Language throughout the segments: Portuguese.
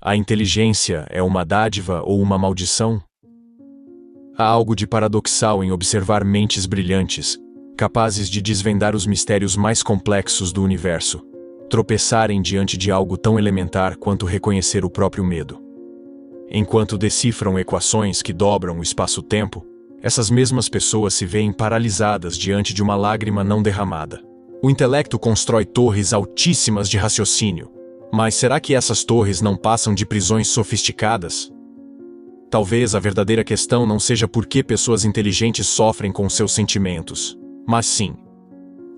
A inteligência é uma dádiva ou uma maldição? Há algo de paradoxal em observar mentes brilhantes, capazes de desvendar os mistérios mais complexos do universo, tropeçarem diante de algo tão elementar quanto reconhecer o próprio medo. Enquanto decifram equações que dobram o espaço-tempo, essas mesmas pessoas se veem paralisadas diante de uma lágrima não derramada. O intelecto constrói torres altíssimas de raciocínio, mas será que essas torres não passam de prisões sofisticadas? Talvez a verdadeira questão não seja por que pessoas inteligentes sofrem com seus sentimentos, mas sim,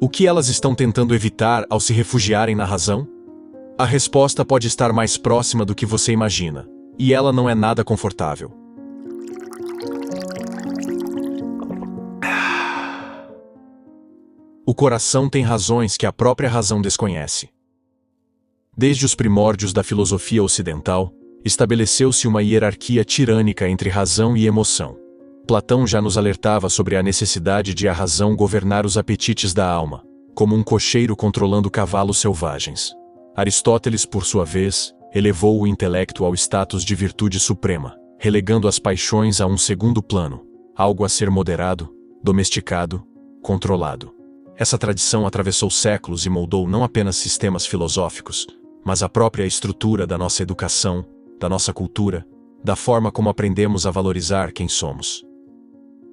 o que elas estão tentando evitar ao se refugiarem na razão? A resposta pode estar mais próxima do que você imagina, e ela não é nada confortável. O coração tem razões que a própria razão desconhece. Desde os primórdios da filosofia ocidental, estabeleceu-se uma hierarquia tirânica entre razão e emoção. Platão já nos alertava sobre a necessidade de a razão governar os apetites da alma, como um cocheiro controlando cavalos selvagens. Aristóteles, por sua vez, elevou o intelecto ao status de virtude suprema, relegando as paixões a um segundo plano, algo a ser moderado, domesticado, controlado. Essa tradição atravessou séculos e moldou não apenas sistemas filosóficos, mas a própria estrutura da nossa educação, da nossa cultura, da forma como aprendemos a valorizar quem somos.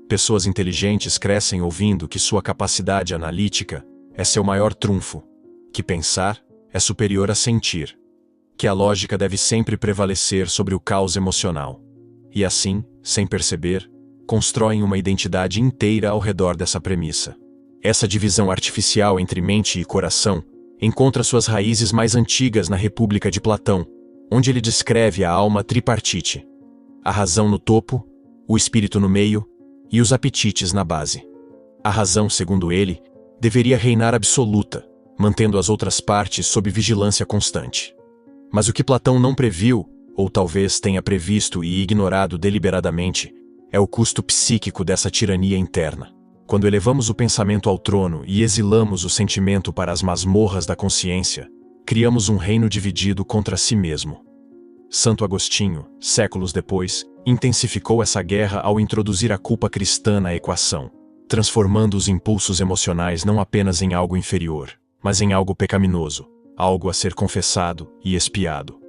Pessoas inteligentes crescem ouvindo que sua capacidade analítica é seu maior trunfo, que pensar é superior a sentir, que a lógica deve sempre prevalecer sobre o caos emocional. E assim, sem perceber, constroem uma identidade inteira ao redor dessa premissa. Essa divisão artificial entre mente e coração encontra suas raízes mais antigas na República de Platão, onde ele descreve a alma tripartite: a razão no topo, o espírito no meio e os apetites na base. A razão, segundo ele, deveria reinar absoluta, mantendo as outras partes sob vigilância constante. Mas o que Platão não previu, ou talvez tenha previsto e ignorado deliberadamente, é o custo psíquico dessa tirania interna. Quando elevamos o pensamento ao trono e exilamos o sentimento para as masmorras da consciência, criamos um reino dividido contra si mesmo. Santo Agostinho, séculos depois, intensificou essa guerra ao introduzir a culpa cristã na equação, transformando os impulsos emocionais não apenas em algo inferior, mas em algo pecaminoso, algo a ser confessado e expiado.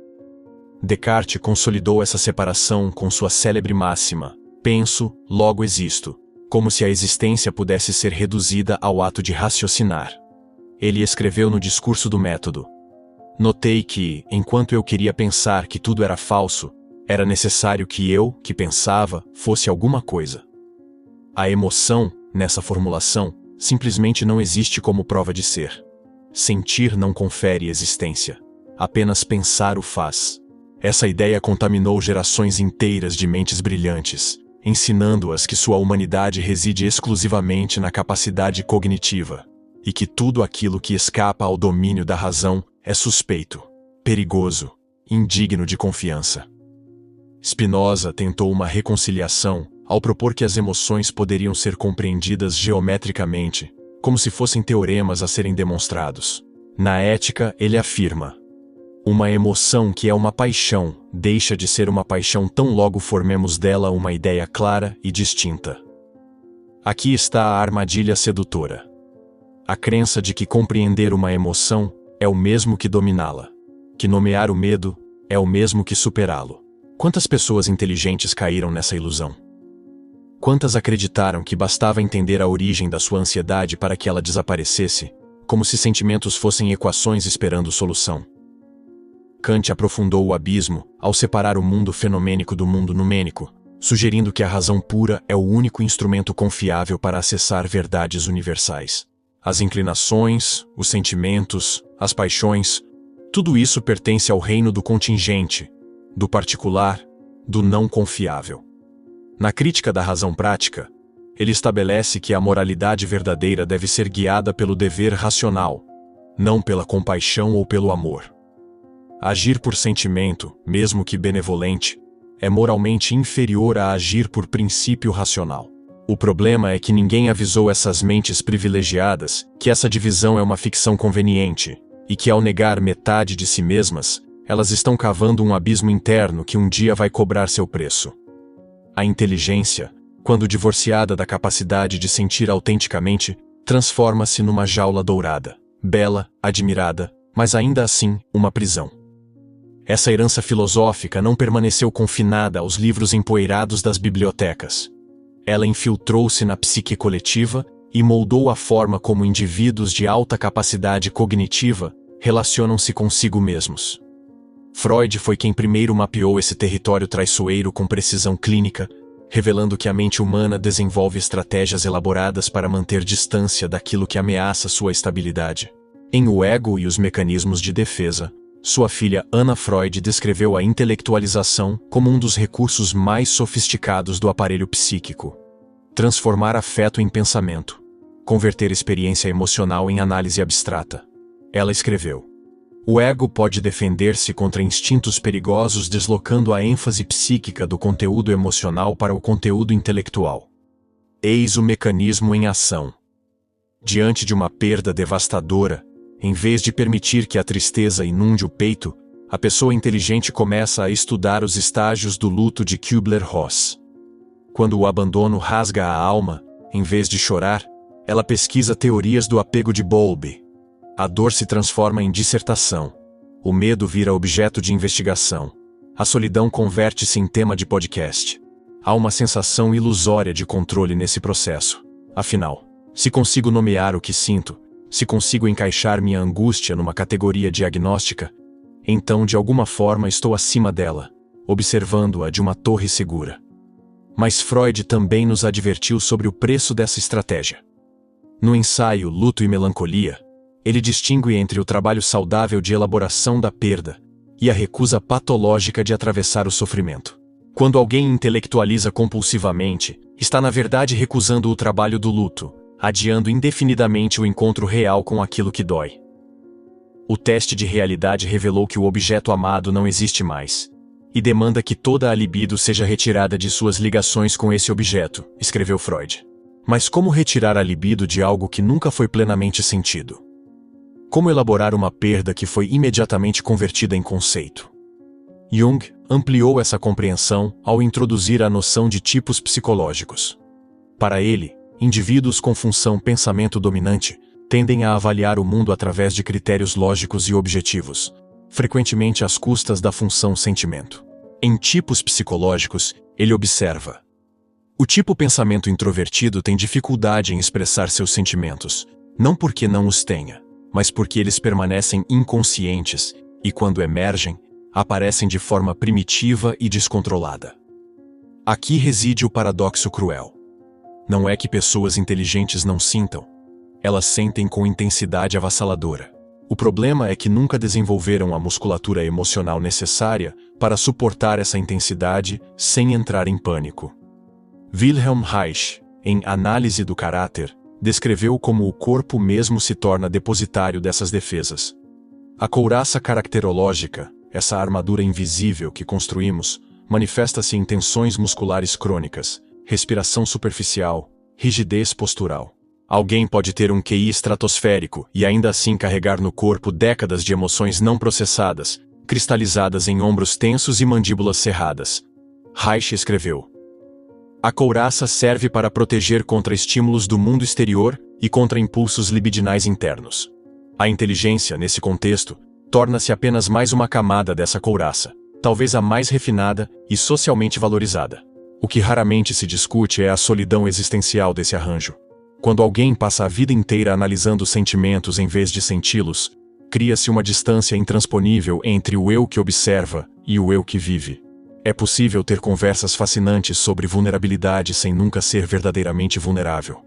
Descartes consolidou essa separação com sua célebre máxima: penso, logo existo, como se a existência pudesse ser reduzida ao ato de raciocinar. Ele escreveu no Discurso do Método: notei que, enquanto eu queria pensar que tudo era falso, era necessário que eu, que pensava, fosse alguma coisa. A emoção, nessa formulação, simplesmente não existe como prova de ser. Sentir não confere existência. Apenas pensar o faz. Essa ideia contaminou gerações inteiras de mentes brilhantes, ensinando-as que sua humanidade reside exclusivamente na capacidade cognitiva, e que tudo aquilo que escapa ao domínio da razão é suspeito, perigoso, indigno de confiança. Spinoza tentou uma reconciliação ao propor que as emoções poderiam ser compreendidas geometricamente, como se fossem teoremas a serem demonstrados. Na Ética, ele afirma: uma emoção que é uma paixão deixa de ser uma paixão tão logo formemos dela uma ideia clara e distinta. Aqui está a armadilha sedutora. A crença de que compreender uma emoção é o mesmo que dominá-la, que nomear o medo é o mesmo que superá-lo. Quantas pessoas inteligentes caíram nessa ilusão? Quantas acreditaram que bastava entender a origem da sua ansiedade para que ela desaparecesse, como se sentimentos fossem equações esperando solução? Kant aprofundou o abismo ao separar o mundo fenomênico do mundo numênico, sugerindo que a razão pura é o único instrumento confiável para acessar verdades universais. As inclinações, os sentimentos, as paixões, tudo isso pertence ao reino do contingente, do particular, do não confiável. Na crítica da razão prática, ele estabelece que a moralidade verdadeira deve ser guiada pelo dever racional, não pela compaixão ou pelo amor. Agir por sentimento, mesmo que benevolente, é moralmente inferior a agir por princípio racional. O problema é que ninguém avisou essas mentes privilegiadas que essa divisão é uma ficção conveniente, e que ao negar metade de si mesmas, Elas estão cavando um abismo interno que um dia vai cobrar seu preço. A inteligência, quando divorciada da capacidade de sentir autenticamente, transforma-se numa jaula dourada, bela, admirada, mas ainda assim, uma prisão. Essa herança filosófica não permaneceu confinada aos livros empoeirados das bibliotecas. Ela infiltrou-se na psique coletiva e moldou a forma como indivíduos de alta capacidade cognitiva relacionam-se consigo mesmos. Freud foi quem primeiro mapeou esse território traiçoeiro com precisão clínica, revelando que a mente humana desenvolve estratégias elaboradas para manter distância daquilo que ameaça sua estabilidade. Em O Ego e os Mecanismos de Defesa, sua filha Anna Freud descreveu a intelectualização como um dos recursos mais sofisticados do aparelho psíquico. Transformar afeto em pensamento. Converter experiência emocional em análise abstrata. Ela escreveu: o ego pode defender-se contra instintos perigosos deslocando a ênfase psíquica do conteúdo emocional para o conteúdo intelectual. Eis o mecanismo em ação. Diante de uma perda devastadora, em vez de permitir que a tristeza inunde o peito, a pessoa inteligente começa a estudar os estágios do luto de Kübler-Ross. Quando o abandono rasga a alma, em vez de chorar, ela pesquisa teorias do apego de Bowlby. A dor se transforma em dissertação. O medo vira objeto de investigação. A solidão converte-se em tema de podcast. Há uma sensação ilusória de controle nesse processo. Afinal, se consigo nomear o que sinto, se consigo encaixar minha angústia numa categoria diagnóstica, então de alguma forma estou acima dela, observando-a de uma torre segura. Mas Freud também nos advertiu sobre o preço dessa estratégia. No ensaio Luto e Melancolia, ele distingue entre o trabalho saudável de elaboração da perda e a recusa patológica de atravessar o sofrimento. Quando alguém intelectualiza compulsivamente, está na verdade recusando o trabalho do luto, adiando indefinidamente o encontro real com aquilo que dói. O teste de realidade revelou que o objeto amado não existe mais, e demanda que toda a libido seja retirada de suas ligações com esse objeto, escreveu Freud. Mas como retirar a libido de algo que nunca foi plenamente sentido? Como elaborar uma perda que foi imediatamente convertida em conceito? Jung ampliou essa compreensão ao introduzir a noção de tipos psicológicos. Para ele, indivíduos com função pensamento dominante tendem a avaliar o mundo através de critérios lógicos e objetivos, frequentemente às custas da função sentimento. Em tipos psicológicos, ele observa: o tipo pensamento introvertido tem dificuldade em expressar seus sentimentos, não porque não os tenha, mas porque eles permanecem inconscientes e, quando emergem, aparecem de forma primitiva e descontrolada. Aqui reside o paradoxo cruel. Não é que pessoas inteligentes não sintam. Elas sentem com intensidade avassaladora. O problema é que nunca desenvolveram a musculatura emocional necessária para suportar essa intensidade sem entrar em pânico. Wilhelm Reich, em Análise do Caráter, descreveu como o corpo mesmo se torna depositário dessas defesas. A couraça caracterológica, essa armadura invisível que construímos, manifesta-se em tensões musculares crônicas, respiração superficial, rigidez postural. Alguém pode ter um QI estratosférico e ainda assim carregar no corpo décadas de emoções não processadas, cristalizadas em ombros tensos e mandíbulas cerradas. Reich escreveu: a couraça serve para proteger contra estímulos do mundo exterior e contra impulsos libidinais internos. A inteligência, nesse contexto, torna-se apenas mais uma camada dessa couraça, talvez a mais refinada e socialmente valorizada. O que raramente se discute é a solidão existencial desse arranjo. Quando alguém passa a vida inteira analisando sentimentos em vez de senti-los, cria-se uma distância intransponível entre o eu que observa e o eu que vive. É possível ter conversas fascinantes sobre vulnerabilidade sem nunca ser verdadeiramente vulnerável.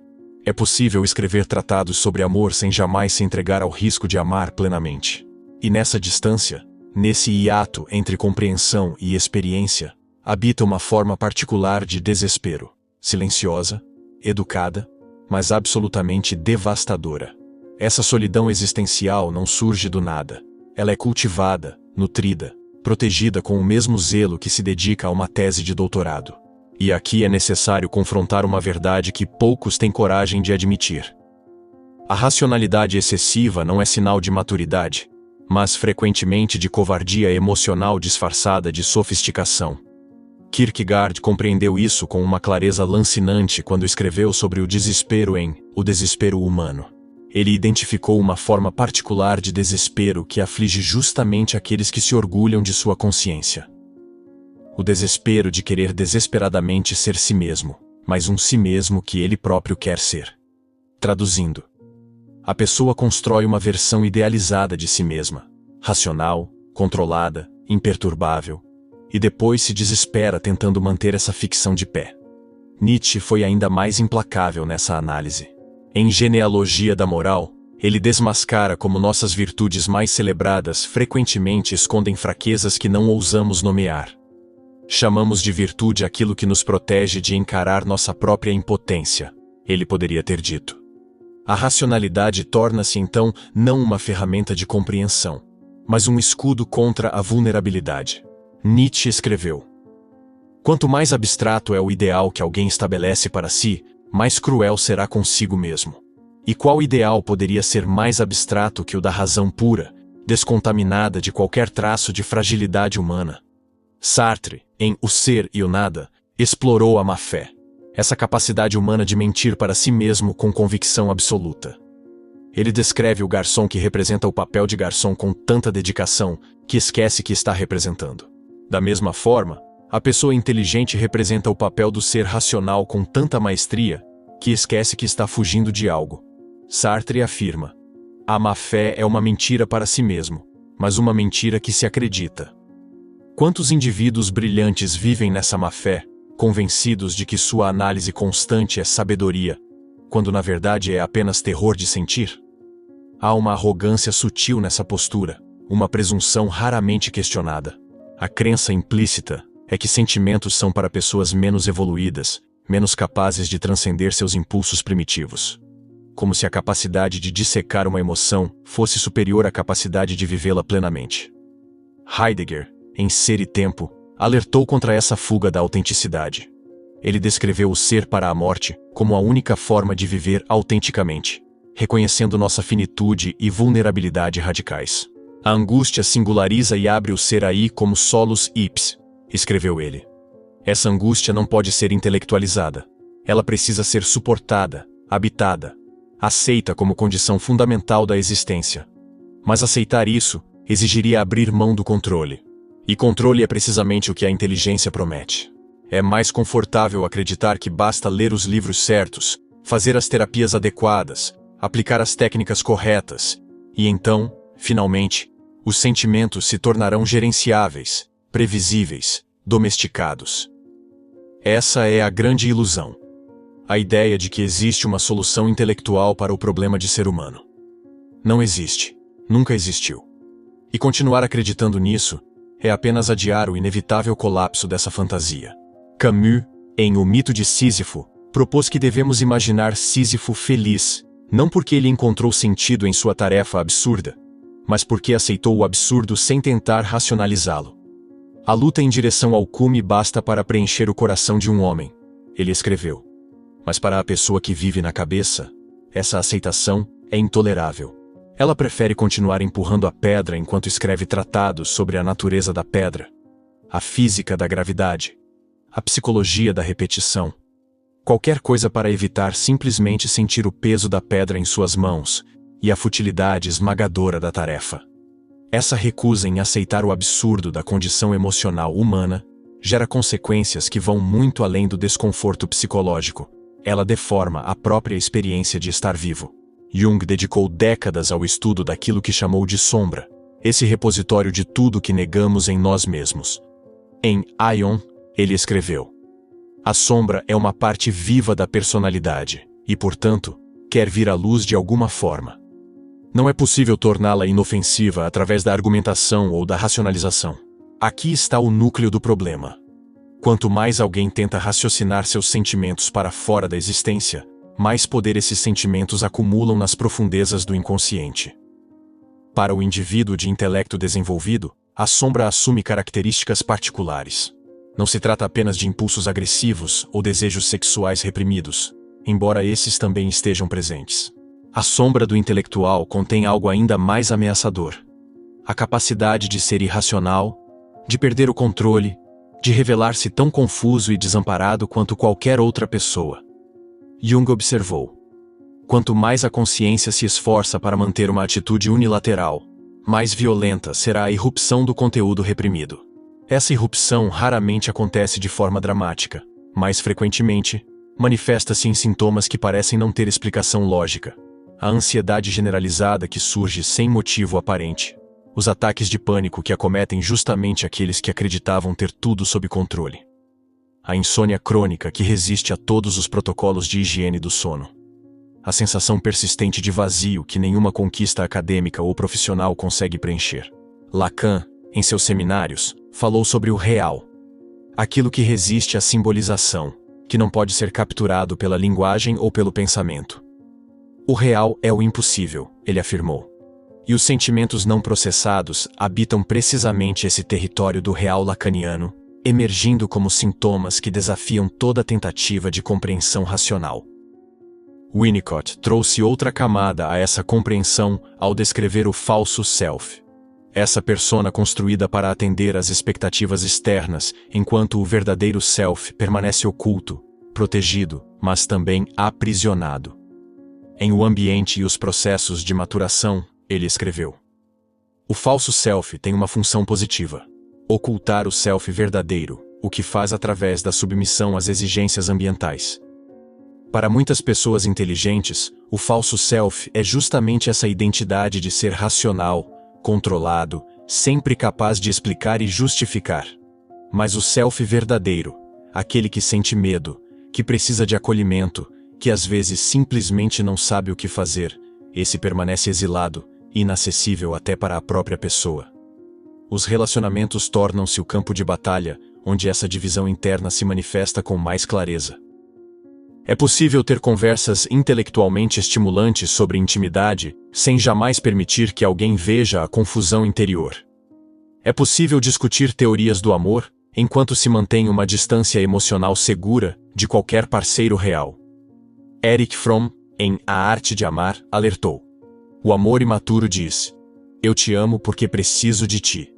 É possível escrever tratados sobre amor sem jamais se entregar ao risco de amar plenamente. E nessa distância, nesse hiato entre compreensão e experiência, habita uma forma particular de desespero, silenciosa, educada, mas absolutamente devastadora. Essa solidão existencial não surge do nada. Ela é cultivada, nutrida, protegida com o mesmo zelo que se dedica a uma tese de doutorado. E aqui é necessário confrontar uma verdade que poucos têm coragem de admitir. A racionalidade excessiva não é sinal de maturidade, mas frequentemente de covardia emocional disfarçada de sofisticação. Kierkegaard compreendeu isso com uma clareza lancinante quando escreveu sobre o desespero em O Desespero Humano. Ele identificou uma forma particular de desespero que aflige justamente aqueles que se orgulham de sua consciência. O desespero de querer desesperadamente ser si mesmo, mas um si mesmo que ele próprio quer ser. Traduzindo, a pessoa constrói uma versão idealizada de si mesma, racional, controlada, imperturbável, e depois se desespera tentando manter essa ficção de pé. Nietzsche foi ainda mais implacável nessa análise. Em Genealogia da Moral, ele desmascara como nossas virtudes mais celebradas frequentemente escondem fraquezas que não ousamos nomear. Chamamos de virtude aquilo que nos protege de encarar nossa própria impotência, ele poderia ter dito. A racionalidade torna-se então não uma ferramenta de compreensão, mas um escudo contra a vulnerabilidade. Nietzsche escreveu: quanto mais abstrato é o ideal que alguém estabelece para si, mais cruel será consigo mesmo. E qual ideal poderia ser mais abstrato que o da razão pura, descontaminada de qualquer traço de fragilidade humana? Sartre, em O Ser e o Nada, explorou a má-fé, essa capacidade humana de mentir para si mesmo com convicção absoluta. Ele descreve o garçom que representa o papel de garçom com tanta dedicação que esquece que está representando. Da mesma forma, a pessoa inteligente representa o papel do ser racional com tanta maestria que esquece que está fugindo de algo. Sartre afirma: a má-fé é uma mentira para si mesmo, mas uma mentira que se acredita. Quantos indivíduos brilhantes vivem nessa má-fé, convencidos de que sua análise constante é sabedoria, quando na verdade é apenas terror de sentir? Há uma arrogância sutil nessa postura, uma presunção raramente questionada. A crença implícita é que sentimentos são para pessoas menos evoluídas, menos capazes de transcender seus impulsos primitivos. Como se a capacidade de dissecar uma emoção fosse superior à capacidade de vivê-la plenamente. Heidegger, em Ser e Tempo, alertou contra essa fuga da autenticidade. Ele descreveu o ser para a morte como a única forma de viver autenticamente, reconhecendo nossa finitude e vulnerabilidade radicais. A angústia singulariza e abre o ser aí como solus ipse, escreveu ele. Essa angústia não pode ser intelectualizada. Ela precisa ser suportada, habitada, aceita como condição fundamental da existência. Mas aceitar isso exigiria abrir mão do controle. E controle é precisamente o que a inteligência promete. É mais confortável acreditar que basta ler os livros certos, fazer as terapias adequadas, aplicar as técnicas corretas, e então, finalmente, os sentimentos se tornarão gerenciáveis, previsíveis, domesticados. Essa é a grande ilusão. A ideia de que existe uma solução intelectual para o problema de ser humano. Não existe, nunca existiu. E continuar acreditando nisso é apenas adiar o inevitável colapso dessa fantasia. Camus, em O Mito de Sísifo, propôs que devemos imaginar Sísifo feliz, não porque ele encontrou sentido em sua tarefa absurda, mas porque aceitou o absurdo sem tentar racionalizá-lo. A luta em direção ao cume basta para preencher o coração de um homem, ele escreveu. Mas para a pessoa que vive na cabeça, essa aceitação é intolerável. Ela prefere continuar empurrando a pedra enquanto escreve tratados sobre a natureza da pedra, a física da gravidade, a psicologia da repetição. Qualquer coisa para evitar simplesmente sentir o peso da pedra em suas mãos e a futilidade esmagadora da tarefa. Essa recusa em aceitar o absurdo da condição emocional humana gera consequências que vão muito além do desconforto psicológico. Ela deforma a própria experiência de estar vivo. Jung dedicou décadas ao estudo daquilo que chamou de sombra, esse repositório de tudo que negamos em nós mesmos. Em Aion, ele escreveu: a sombra é uma parte viva da personalidade, e, portanto, quer vir à luz de alguma forma. Não é possível torná-la inofensiva através da argumentação ou da racionalização. Aqui está o núcleo do problema. Quanto mais alguém tenta raciocinar seus sentimentos para fora da existência, mais poder esses sentimentos acumulam nas profundezas do inconsciente. Para o indivíduo de intelecto desenvolvido, a sombra assume características particulares. Não se trata apenas de impulsos agressivos ou desejos sexuais reprimidos, embora esses também estejam presentes. A sombra do intelectual contém algo ainda mais ameaçador: a capacidade de ser irracional, de perder o controle, de revelar-se tão confuso e desamparado quanto qualquer outra pessoa. Jung observou: quanto mais a consciência se esforça para manter uma atitude unilateral, mais violenta será a irrupção do conteúdo reprimido. Essa irrupção raramente acontece de forma dramática. Mais frequentemente, manifesta-se em sintomas que parecem não ter explicação lógica. A ansiedade generalizada que surge sem motivo aparente. Os ataques de pânico que acometem justamente aqueles que acreditavam ter tudo sob controle. A insônia crônica que resiste a todos os protocolos de higiene do sono. A sensação persistente de vazio que nenhuma conquista acadêmica ou profissional consegue preencher. Lacan, em seus seminários, falou sobre o real. Aquilo que resiste à simbolização, que não pode ser capturado pela linguagem ou pelo pensamento. O real é o impossível, ele afirmou. E os sentimentos não processados habitam precisamente esse território do real lacaniano, emergindo como sintomas que desafiam toda tentativa de compreensão racional. Winnicott trouxe outra camada a essa compreensão ao descrever o falso self. Essa persona construída para atender às expectativas externas, enquanto o verdadeiro self permanece oculto, protegido, mas também aprisionado. Em O Ambiente e os Processos de Maturação, ele escreveu: o falso self tem uma função positiva: ocultar o self verdadeiro, o que faz através da submissão às exigências ambientais. Para muitas pessoas inteligentes, o falso self é justamente essa identidade de ser racional, controlado, sempre capaz de explicar e justificar. Mas o self verdadeiro, aquele que sente medo, que precisa de acolhimento, que às vezes simplesmente não sabe o que fazer, esse permanece exilado, inacessível até para a própria pessoa. Os relacionamentos tornam-se o campo de batalha, onde essa divisão interna se manifesta com mais clareza. É possível ter conversas intelectualmente estimulantes sobre intimidade, sem jamais permitir que alguém veja a confusão interior. É possível discutir teorias do amor, enquanto se mantém uma distância emocional segura de qualquer parceiro real. Erich Fromm, em A Arte de Amar, alertou: o amor imaturo diz: eu te amo porque preciso de ti.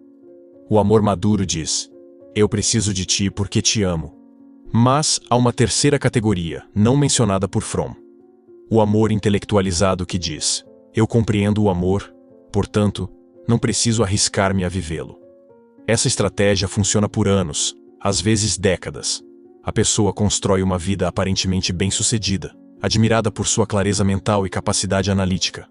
O amor maduro diz: eu preciso de ti porque te amo. Mas há uma terceira categoria, não mencionada por Fromm. O amor intelectualizado que diz: eu compreendo o amor, portanto, não preciso arriscar-me a vivê-lo. Essa estratégia funciona por anos, às vezes décadas. A pessoa constrói uma vida aparentemente bem-sucedida, admirada por sua clareza mental e capacidade analítica.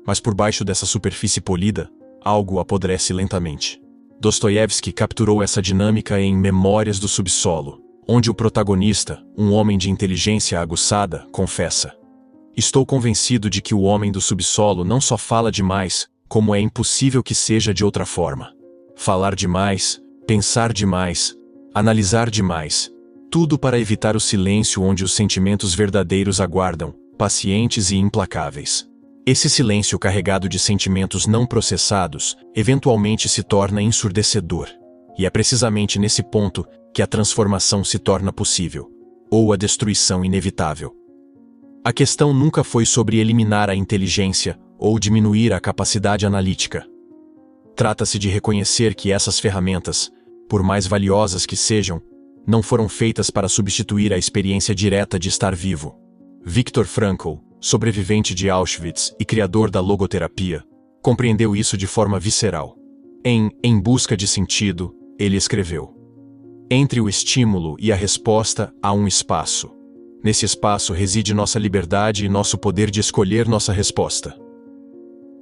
Mas por baixo dessa superfície polida, algo apodrece lentamente. Dostoiévski capturou essa dinâmica em Memórias do Subsolo, onde o protagonista, um homem de inteligência aguçada, confessa: estou convencido de que o homem do subsolo não só fala demais, como é impossível que seja de outra forma. Falar demais, pensar demais, analisar demais, tudo para evitar o silêncio onde os sentimentos verdadeiros aguardam, pacientes e implacáveis. Esse silêncio carregado de sentimentos não processados, eventualmente se torna ensurdecedor. E é precisamente nesse ponto que a transformação se torna possível, ou a destruição inevitável. A questão nunca foi sobre eliminar a inteligência ou diminuir a capacidade analítica. Trata-se de reconhecer que essas ferramentas, por mais valiosas que sejam, não foram feitas para substituir a experiência direta de estar vivo. Viktor Frankl, sobrevivente de Auschwitz e criador da logoterapia, compreendeu isso de forma visceral. Em Busca de Sentido, ele escreveu: entre o estímulo e a resposta há um espaço. Nesse espaço reside nossa liberdade e nosso poder de escolher nossa resposta.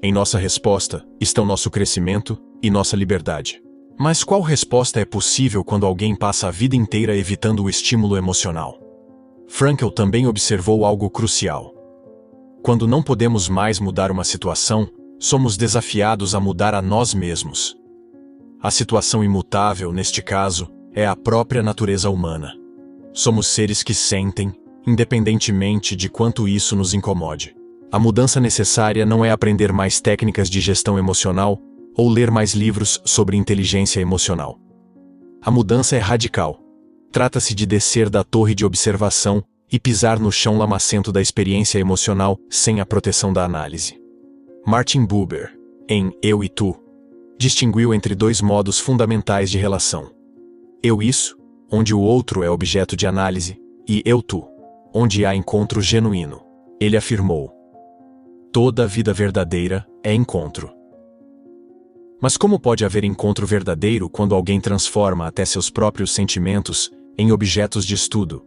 Em nossa resposta estão nosso crescimento e nossa liberdade. Mas qual resposta é possível quando alguém passa a vida inteira evitando o estímulo emocional? Frankl também observou algo crucial. Quando não podemos mais mudar uma situação, somos desafiados a mudar a nós mesmos. A situação imutável, neste caso, é a própria natureza humana. Somos seres que sentem, independentemente de quanto isso nos incomode. A mudança necessária não é aprender mais técnicas de gestão emocional ou ler mais livros sobre inteligência emocional. A mudança é radical. Trata-se de descer da torre de observação e pisar no chão lamacento da experiência emocional sem a proteção da análise. Martin Buber, em Eu e Tu, distinguiu entre dois modos fundamentais de relação. Eu-isso, onde o outro é objeto de análise, e eu-tu, onde há encontro genuíno. Ele afirmou: toda vida verdadeira é encontro. Mas como pode haver encontro verdadeiro quando alguém transforma até seus próprios sentimentos em objetos de estudo?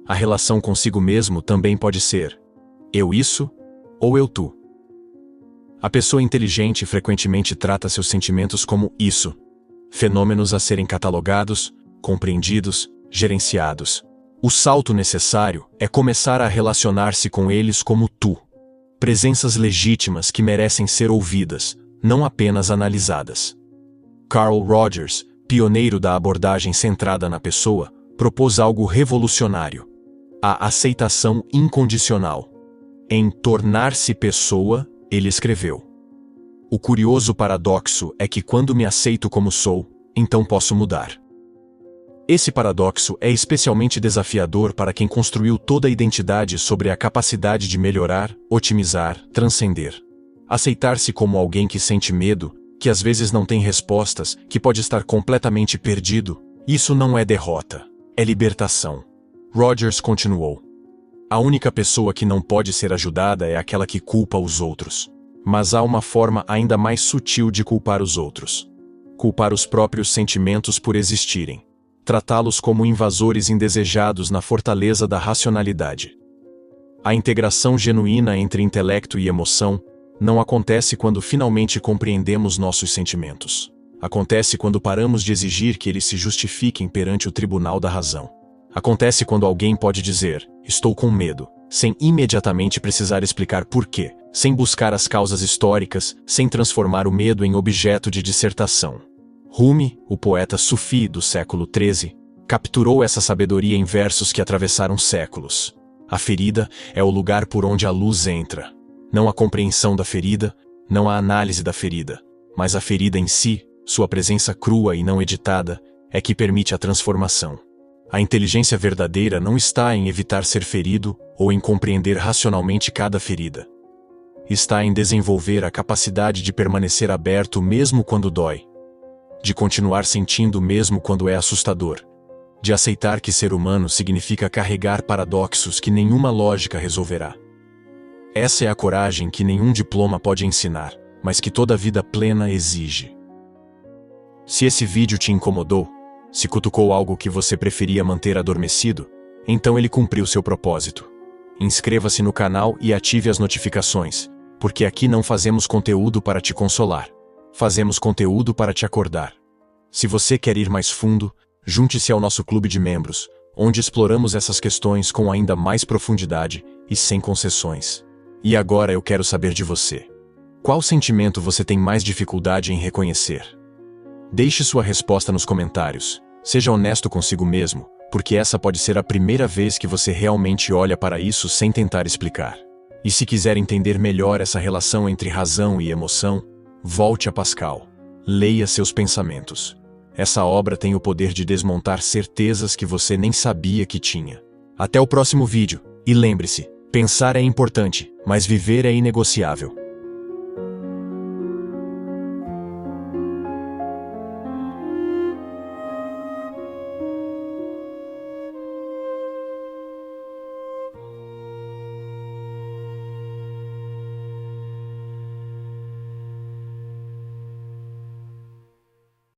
A relação consigo mesmo também pode ser eu-isso ou eu-tu. A pessoa inteligente frequentemente trata seus sentimentos como isso, fenômenos a serem catalogados, compreendidos, gerenciados. O salto necessário é começar a relacionar-se com eles como tu, presenças legítimas que merecem ser ouvidas, não apenas analisadas. Carl Rogers, pioneiro da abordagem centrada na pessoa, propôs algo revolucionário: a aceitação incondicional. Em Tornar-se Pessoa, ele escreveu: o curioso paradoxo é que quando me aceito como sou, então posso mudar. Esse paradoxo é especialmente desafiador para quem construiu toda a identidade sobre a capacidade de melhorar, otimizar, transcender. Aceitar-se como alguém que sente medo, que às vezes não tem respostas, que pode estar completamente perdido, isso não é derrota, é libertação. Rogers continuou: a única pessoa que não pode ser ajudada é aquela que culpa os outros. Mas há uma forma ainda mais sutil de culpar os outros. Culpar os próprios sentimentos por existirem. Tratá-los como invasores indesejados na fortaleza da racionalidade. A integração genuína entre intelecto e emoção não acontece quando finalmente compreendemos nossos sentimentos. Acontece quando paramos de exigir que eles se justifiquem perante o tribunal da razão. Acontece quando alguém pode dizer, estou com medo, sem imediatamente precisar explicar por quê, sem buscar as causas históricas, sem transformar o medo em objeto de dissertação. Rumi, o poeta sufi do século XIII, capturou essa sabedoria em versos que atravessaram séculos. A ferida é o lugar por onde a luz entra. Não a compreensão da ferida, não a análise da ferida, mas a ferida em si, sua presença crua e não editada, é que permite a transformação. A inteligência verdadeira não está em evitar ser ferido ou em compreender racionalmente cada ferida. Está em desenvolver a capacidade de permanecer aberto mesmo quando dói, de continuar sentindo mesmo quando é assustador, de aceitar que ser humano significa carregar paradoxos que nenhuma lógica resolverá. Essa é a coragem que nenhum diploma pode ensinar, mas que toda vida plena exige. Se esse vídeo te incomodou, se cutucou algo que você preferia manter adormecido, então ele cumpriu seu propósito. Inscreva-se no canal e ative as notificações, porque aqui não fazemos conteúdo para te consolar. Fazemos conteúdo para te acordar. Se você quer ir mais fundo, junte-se ao nosso clube de membros, onde exploramos essas questões com ainda mais profundidade e sem concessões. E agora eu quero saber de você. Qual sentimento você tem mais dificuldade em reconhecer? Deixe sua resposta nos comentários. Seja honesto consigo mesmo, porque essa pode ser a primeira vez que você realmente olha para isso sem tentar explicar. E se quiser entender melhor essa relação entre razão e emoção, volte a Pascal. Leia seus pensamentos. Essa obra tem o poder de desmontar certezas que você nem sabia que tinha. Até o próximo vídeo. E lembre-se, pensar é importante, mas viver é inegociável.